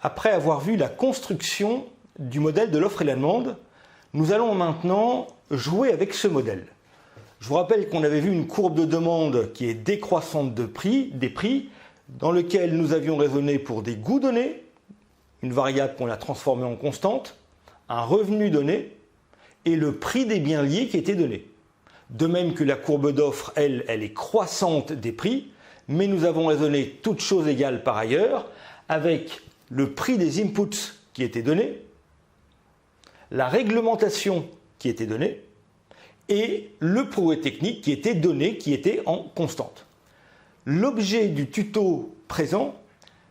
après avoir vu la construction du modèle de l'offre et la demande, nous allons maintenant jouer avec ce modèle. Je vous rappelle qu'on avait vu une courbe de demande qui est décroissante des prix, dans lequel nous avions raisonné pour des coûts donnés, une variable qu'on a transformée en constante, un revenu donné et le prix des biens liés qui était donné. De même que la courbe d'offre, elle est croissante des prix, mais nous avons raisonné toutes choses égales par ailleurs, avec le prix des inputs qui était donné, la réglementation qui était donnée, et le progrès technique qui était donné, qui était en constante. L'objet du tuto présent,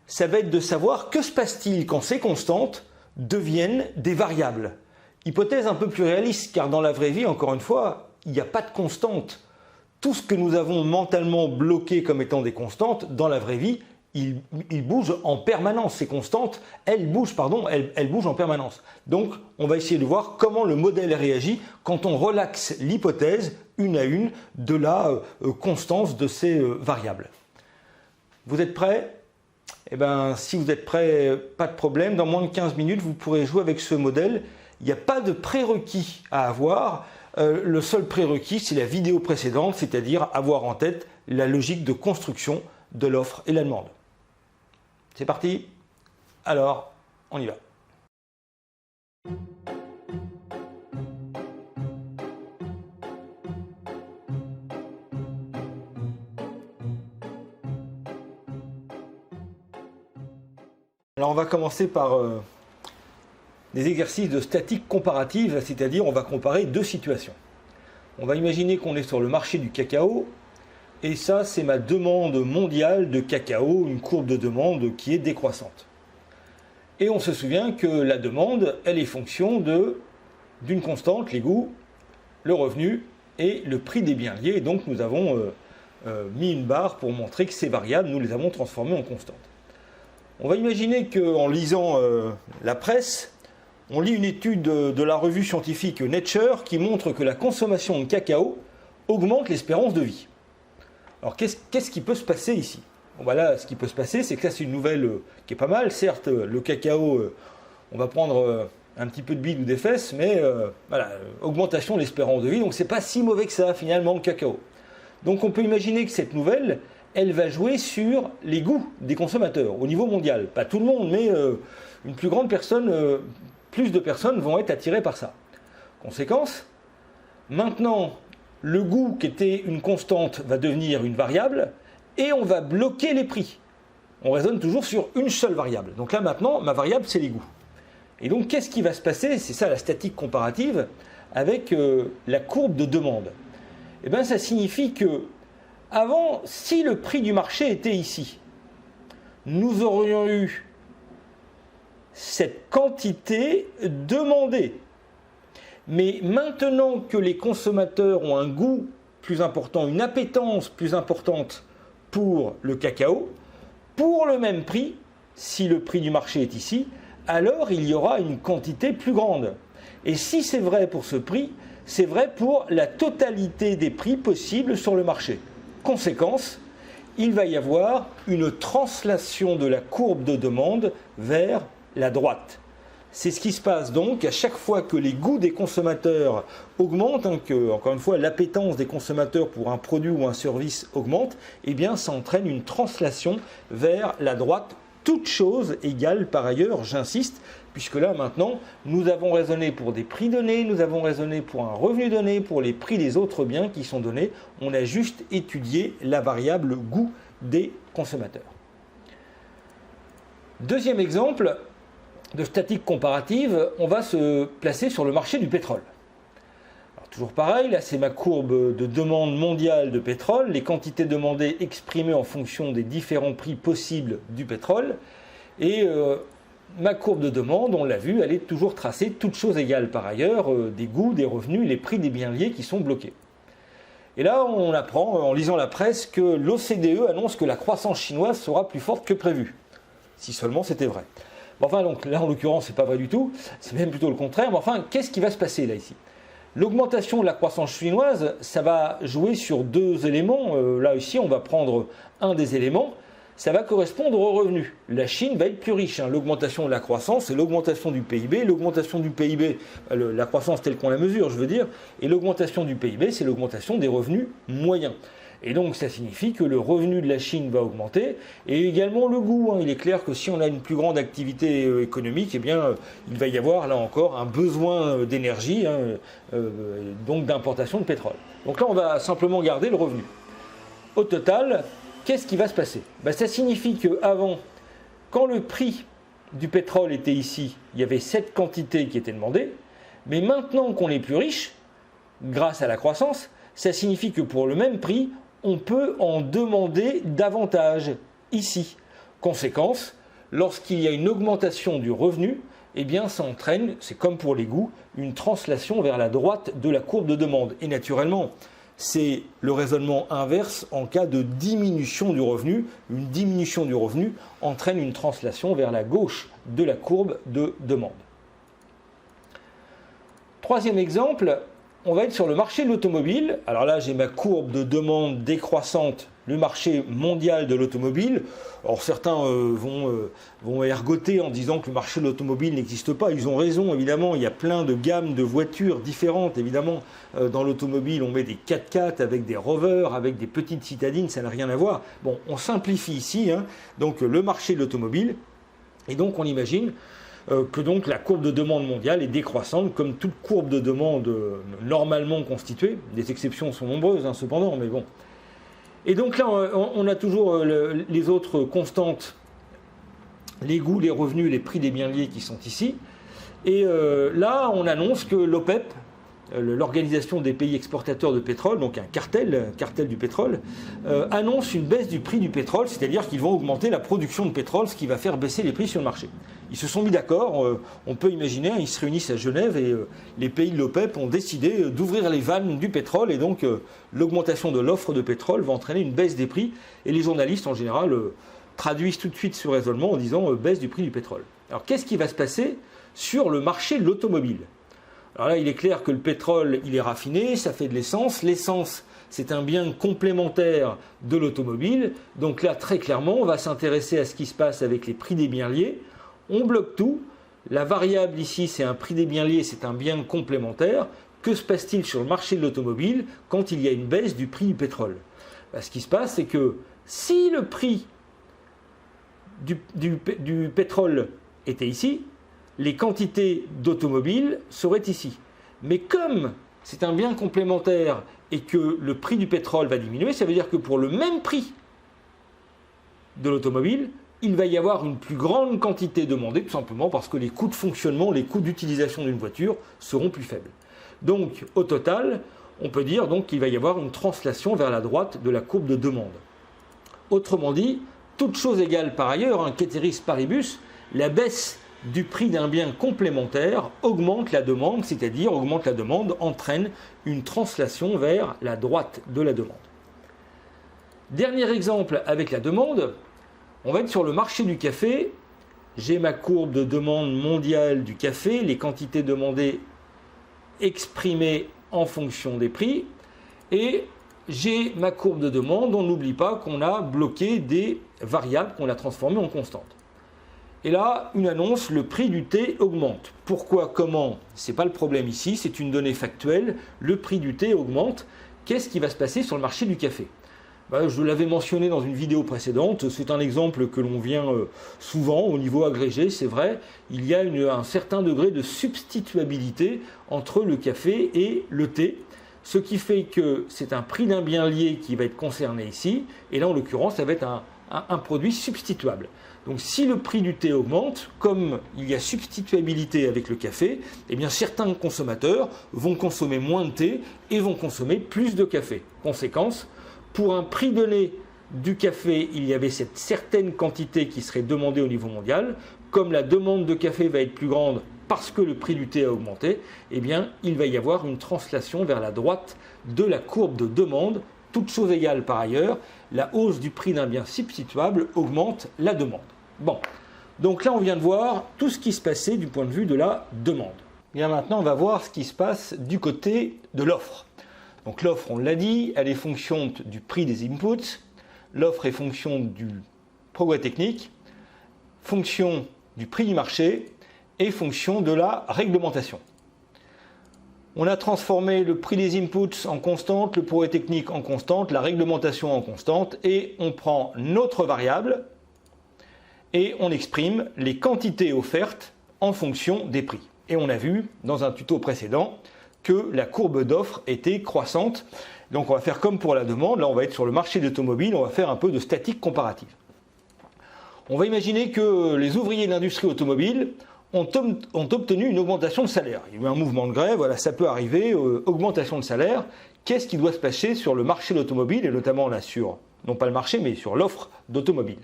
ça va être de savoir que se passe-t-il quand ces constantes deviennent des variables. Hypothèse un peu plus réaliste, car dans la vraie vie, encore une fois, il n'y a pas de constante. Tout ce que nous avons mentalement bloqué comme étant des constantes, dans la vraie vie, il bouge en permanence. Ces constantes, elles bougent en permanence. Donc, on va essayer de voir comment le modèle réagit quand on relaxe l'hypothèse, une à une, de la constance de ces variables. Vous êtes prêts ? Eh bien, si vous êtes prêts, pas de problème. Dans moins de 15 minutes, vous pourrez jouer avec ce modèle. Il n'y a pas de prérequis à avoir. Le seul prérequis, c'est la vidéo précédente, c'est-à-dire avoir en tête la logique de construction de l'offre et la demande. C'est parti? Alors, on y va. Alors, on va commencer par des exercices de statique comparative, c'est-à-dire on va comparer deux situations. On va imaginer qu'on est sur le marché du cacao, et ça c'est ma demande mondiale de cacao, une courbe de demande qui est décroissante. Et on se souvient que la demande, elle est fonction d'une constante, les coûts, le revenu et le prix des biens liés. Donc nous avons mis une barre pour montrer que ces variables, nous les avons transformées en constantes. On va imaginer qu'en lisant la presse, on lit une étude de la revue scientifique Nature qui montre que la consommation de cacao augmente l'espérance de vie. Alors qu'est-ce qui peut se passer ici? Bon, voilà, ce qui peut se passer, c'est que ça c'est une nouvelle qui est pas mal. Certes, le cacao, on va prendre un petit peu de bide ou des fesses, mais voilà, augmentation de l'espérance de vie, donc c'est pas si mauvais que ça finalement le cacao. Donc on peut imaginer que cette nouvelle, elle va jouer sur les goûts des consommateurs au niveau mondial. Pas tout le monde, mais une plus grande personne, plus de personnes vont être attirées par ça. Conséquence, maintenant, le goût qui était une constante va devenir une variable et on va bloquer les prix. On raisonne toujours sur une seule variable. Donc là maintenant, ma variable c'est les goûts. Et donc qu'est-ce qui va se passer? C'est ça la statique comparative avec la courbe de demande. Eh bien ça signifie que avant, si le prix du marché était ici, nous aurions eu cette quantité demandée. Mais maintenant que les consommateurs ont un goût plus important, une appétence plus importante pour le cacao, pour le même prix, si le prix du marché est ici, alors il y aura une quantité plus grande. Et si c'est vrai pour ce prix, c'est vrai pour la totalité des prix possibles sur le marché. Conséquence, il va y avoir une translation de la courbe de demande vers la droite. C'est ce qui se passe donc à chaque fois que les goûts des consommateurs augmentent, que, encore une fois, l'appétence des consommateurs pour un produit ou un service augmente, eh bien ça entraîne une translation vers la droite, toutes choses égales par ailleurs, j'insiste, puisque là maintenant, nous avons raisonné pour des prix donnés, nous avons raisonné pour un revenu donné, pour les prix des autres biens qui sont donnés, on a juste étudié la variable goût des consommateurs. Deuxième exemple de statique comparative, on va se placer sur le marché du pétrole. Alors, toujours pareil, là c'est ma courbe de demande mondiale de pétrole, les quantités demandées exprimées en fonction des différents prix possibles du pétrole, et ma courbe de demande, on l'a vu, elle est toujours tracée, toutes choses égales par ailleurs, des coûts, des revenus, les prix des biens liés qui sont bloqués. Et là on apprend, en lisant la presse, que l'OCDE annonce que la croissance chinoise sera plus forte que prévu. Si seulement c'était vrai. Bon, enfin, donc, là, en l'occurrence, ce n'est pas vrai du tout, c'est même plutôt le contraire. Mais enfin, qu'est-ce qui va se passer là, ici? L'augmentation de la croissance chinoise, ça va jouer sur deux éléments. Là, ici, on va prendre un des éléments. ça va correspondre aux revenus. La Chine va être plus riche. L'augmentation de la croissance, c'est l'augmentation du PIB. L'augmentation du PIB, la croissance telle qu'on la mesure, je veux dire, et l'augmentation du PIB, c'est l'augmentation des revenus moyens. Et donc ça signifie que le revenu de la Chine va augmenter, et également le coût. Il est clair que si on a une plus grande activité économique, eh bien, il va y avoir là encore un besoin d'énergie, donc d'importation de pétrole. Donc là, on va simplement garder le revenu. Au total, qu'est-ce qui va se passer? Ça signifie qu'avant, quand le prix du pétrole était ici, il y avait cette quantité qui était demandée, mais maintenant qu'on est plus riche, grâce à la croissance, ça signifie que pour le même prix, on peut en demander davantage ici. Conséquence, lorsqu'il y a une augmentation du revenu, eh bien ça entraîne, c'est comme pour les coûts, une translation vers la droite de la courbe de demande. Et naturellement, c'est le raisonnement inverse en cas de diminution du revenu. Une diminution du revenu entraîne une translation vers la gauche de la courbe de demande. Troisième exemple, on va être sur le marché de l'automobile. Alors là, j'ai ma courbe de demande décroissante, le marché mondial de l'automobile. Alors certains vont ergoter en disant que le marché de l'automobile n'existe pas. Ils ont raison, évidemment. Il y a plein de gammes de voitures différentes. Évidemment, dans l'automobile, on met des 4x4 avec des rovers, avec des petites citadines, ça n'a rien à voir. Bon, on simplifie ici, donc le marché de l'automobile. Et donc, on imagine que donc la courbe de demande mondiale est décroissante, comme toute courbe de demande normalement constituée. Des exceptions sont nombreuses, cependant, mais bon. Et donc là, on a toujours les autres constantes, les coûts, les revenus, les prix des biens liés qui sont ici. Et là, on annonce que l'OPEP, l'Organisation des pays exportateurs de pétrole, donc un cartel du pétrole, annonce une baisse du prix du pétrole, c'est-à-dire qu'ils vont augmenter la production de pétrole, ce qui va faire baisser les prix sur le marché. Ils se sont mis d'accord, on peut imaginer, ils se réunissent à Genève et les pays de l'OPEP ont décidé d'ouvrir les vannes du pétrole et donc l'augmentation de l'offre de pétrole va entraîner une baisse des prix et les journalistes en général traduisent tout de suite ce raisonnement en disant baisse du prix du pétrole. Alors qu'est-ce qui va se passer sur le marché de l'automobile ? Alors là, il est clair que le pétrole, il est raffiné, ça fait de l'essence. L'essence, c'est un bien complémentaire de l'automobile. Donc là, très clairement, on va s'intéresser à ce qui se passe avec les prix des biens liés. On bloque tout. La variable ici, c'est un prix des biens liés, c'est un bien complémentaire. Que se passe-t-il sur le marché de l'automobile quand il y a une baisse du prix du pétrole ? Ce qui se passe, c'est que si le prix du pétrole était ici, les quantités d'automobiles seraient ici. Mais comme c'est un bien complémentaire et que le prix du pétrole va diminuer, ça veut dire que pour le même prix de l'automobile, il va y avoir une plus grande quantité demandée, tout simplement parce que les coûts de fonctionnement, les coûts d'utilisation d'une voiture seront plus faibles. Donc, au total, on peut dire donc qu'il va y avoir une translation vers la droite de la courbe de demande. Autrement dit, toute chose égale par ailleurs, ceteris paribus, la baisse du prix d'un bien complémentaire augmente la demande, c'est-à-dire augmente la demande, entraîne une translation vers la droite de la demande. Dernier exemple avec la demande, on va être sur le marché du café. J'ai ma courbe de demande mondiale du café, les quantités demandées exprimées en fonction des prix, et j'ai ma courbe de demande. On n'oublie pas qu'on a bloqué des variables, qu'on a transformées en constantes. Et là, une annonce, le prix du thé augmente. Pourquoi, comment ? Ce n'est pas le problème ici, c'est une donnée factuelle. Le prix du thé augmente. Qu'est-ce qui va se passer sur le marché du café ? Je l'avais mentionné dans une vidéo précédente, c'est un exemple que l'on vient souvent au niveau agrégé, c'est vrai. Il y a un certain degré de substituabilité entre le café et le thé, ce qui fait que c'est un prix d'un bien lié qui va être concerné ici, et là en l'occurrence ça va être un produit substituable. Donc si le prix du thé augmente, comme il y a substituabilité avec le café, eh bien certains consommateurs vont consommer moins de thé et vont consommer plus de café. Conséquence, pour un prix donné du café, il y avait cette certaine quantité qui serait demandée au niveau mondial. Comme la demande de café va être plus grande parce que le prix du thé a augmenté, eh bien il va y avoir une translation vers la droite de la courbe de demande. Toutes choses égales par ailleurs, la hausse du prix d'un bien substituable augmente la demande. Bon, donc là on vient de voir tout ce qui se passait du point de vue de la demande. Bien maintenant on va voir ce qui se passe du côté de l'offre. Donc l'offre, on l'a dit, elle est fonction du prix des inputs, l'offre est fonction du progrès technique, fonction du prix du marché et fonction de la réglementation. On a transformé le prix des inputs en constante, le progrès technique en constante, la réglementation en constante, et on prend notre variable et on exprime les quantités offertes en fonction des prix. Et on a vu dans un tuto précédent que la courbe d'offre était croissante. Donc on va faire comme pour la demande, là on va être sur le marché de l'automobile, on va faire un peu de statique comparative. On va imaginer que les ouvriers de l'industrie automobile ont obtenu une augmentation de salaire. Il y a eu un mouvement de grève, voilà, ça peut arriver, augmentation de salaire. Qu'est-ce qui doit se passer sur le marché de l'automobile, et notamment là sur, non pas le marché, mais sur l'offre d'automobile.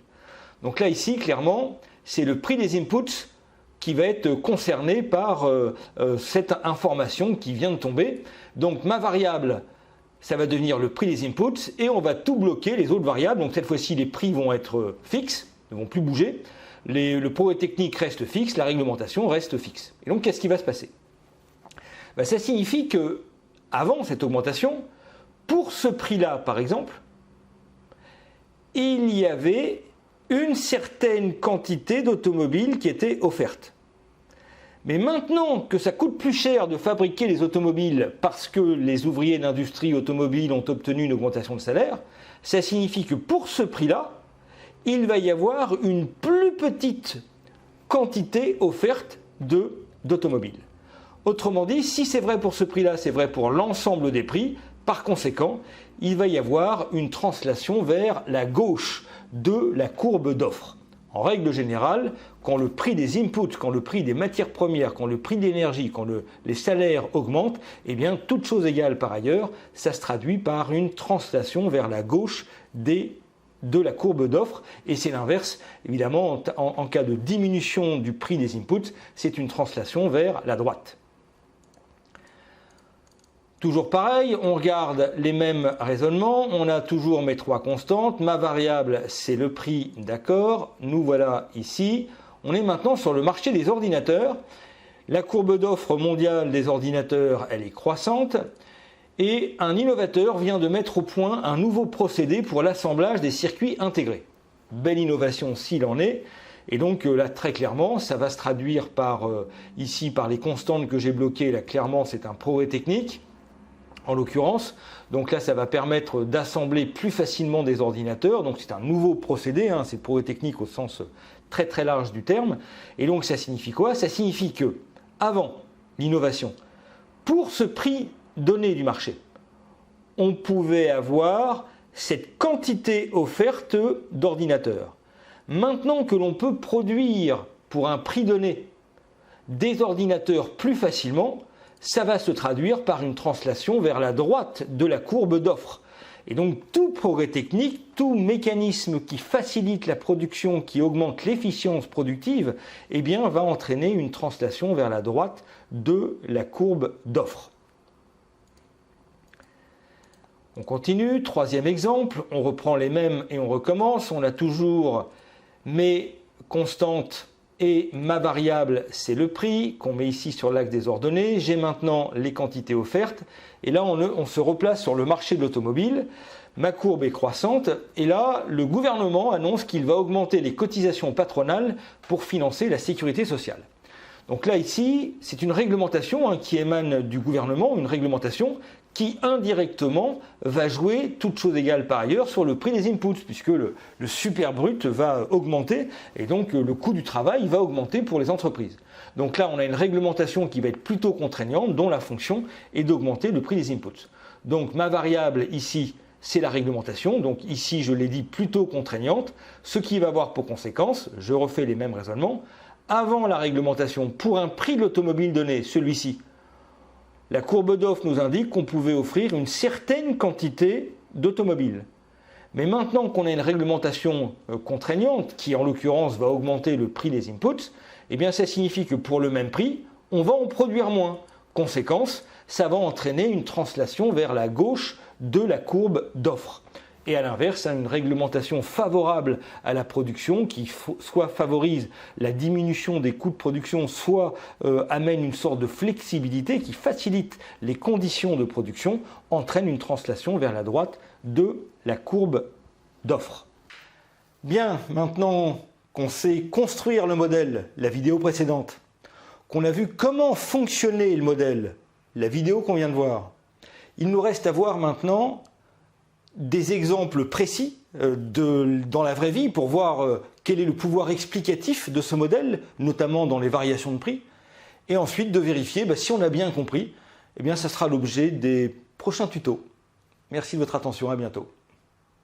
Donc là ici, clairement, c'est le prix des inputs qui va être concerné par cette information qui vient de tomber. Donc ma variable, ça va devenir le prix des inputs, et on va tout bloquer les autres variables. Donc cette fois-ci, les prix vont être fixes, ne vont plus bouger. Le progrès technique reste fixe, la réglementation reste fixe. Et donc, qu'est-ce qui va se passer ? Ça signifie que, avant cette augmentation, pour ce prix-là, par exemple, il y avait une certaine quantité d'automobiles qui était offerte. Mais maintenant que ça coûte plus cher de fabriquer les automobiles parce que les ouvriers d'industrie automobile ont obtenu une augmentation de salaire, ça signifie que pour ce prix-là, il va y avoir une plus petite quantité offerte d'automobiles. Autrement dit, si c'est vrai pour ce prix-là, c'est vrai pour l'ensemble des prix. Par conséquent, il va y avoir une translation vers la gauche de la courbe d'offre. En règle générale, quand le prix des inputs, quand le prix des matières premières, quand le prix de l'énergie, quand les salaires augmentent, eh bien, toutes choses égales par ailleurs, ça se traduit par une translation vers la gauche de la courbe d'offre, et c'est l'inverse, évidemment, en cas de diminution du prix des inputs, c'est une translation vers la droite. Toujours pareil, on regarde les mêmes raisonnements, on a toujours mes trois constantes, ma variable c'est le prix, d'accord, nous voilà ici, on est maintenant sur le marché des ordinateurs, la courbe d'offre mondiale des ordinateurs, elle est croissante, et un innovateur vient de mettre au point un nouveau procédé pour l'assemblage des circuits intégrés. Belle innovation s'il en est, et donc là très clairement ça va se traduire ici par les constantes que j'ai bloquées, là clairement c'est un progrès technique en l'occurrence, donc là ça va permettre d'assembler plus facilement des ordinateurs, donc c'est un nouveau procédé, c'est le progrès technique au sens très très large du terme, et donc ça signifie quoi ? Ça signifie que avant l'innovation, pour ce prix donné du marché, on pouvait avoir cette quantité offerte d'ordinateurs. Maintenant que l'on peut produire pour un prix donné des ordinateurs plus facilement, ça va se traduire par une translation vers la droite de la courbe d'offre. Et donc tout progrès technique, tout mécanisme qui facilite la production, qui augmente l'efficience productive, eh bien, va entraîner une translation vers la droite de la courbe d'offre. On continue, troisième exemple, on reprend les mêmes et on recommence. On a toujours mes constantes et ma variable, c'est le prix qu'on met ici sur l'axe des ordonnées. J'ai maintenant les quantités offertes et là on se replace sur le marché de l'automobile. Ma courbe est croissante et là le gouvernement annonce qu'il va augmenter les cotisations patronales pour financer la sécurité sociale. Donc là ici c'est une réglementation qui émane du gouvernement, une réglementation qui indirectement va jouer, toutes choses égales par ailleurs, sur le prix des inputs, puisque le super brut va augmenter, et donc le coût du travail va augmenter pour les entreprises. Donc là, on a une réglementation qui va être plutôt contraignante, dont la fonction est d'augmenter le prix des inputs. Donc ma variable ici, c'est la réglementation, donc ici, je l'ai dit, plutôt contraignante, ce qui va avoir pour conséquence, je refais les mêmes raisonnements, avant la réglementation, pour un prix de l'automobile donné, celui-ci, la courbe d'offre nous indique qu'on pouvait offrir une certaine quantité d'automobiles. Mais maintenant qu'on a une réglementation contraignante, qui en l'occurrence va augmenter le prix des inputs, eh bien ça signifie que pour le même prix, on va en produire moins. Conséquence, ça va entraîner une translation vers la gauche de la courbe d'offre. Et à l'inverse, une réglementation favorable à la production qui soit favorise la diminution des coûts de production, soit amène une sorte de flexibilité qui facilite les conditions de production, entraîne une translation vers la droite de la courbe d'offre. Bien, maintenant qu'on sait construire le modèle, la vidéo précédente, qu'on a vu comment fonctionnait le modèle, la vidéo qu'on vient de voir, il nous reste à voir maintenant des exemples précis dans la vraie vie pour voir quel est le pouvoir explicatif de ce modèle, notamment dans les variations de prix, et ensuite de vérifier si on a bien compris, eh bien ça sera l'objet des prochains tutos. Merci de votre attention, à bientôt.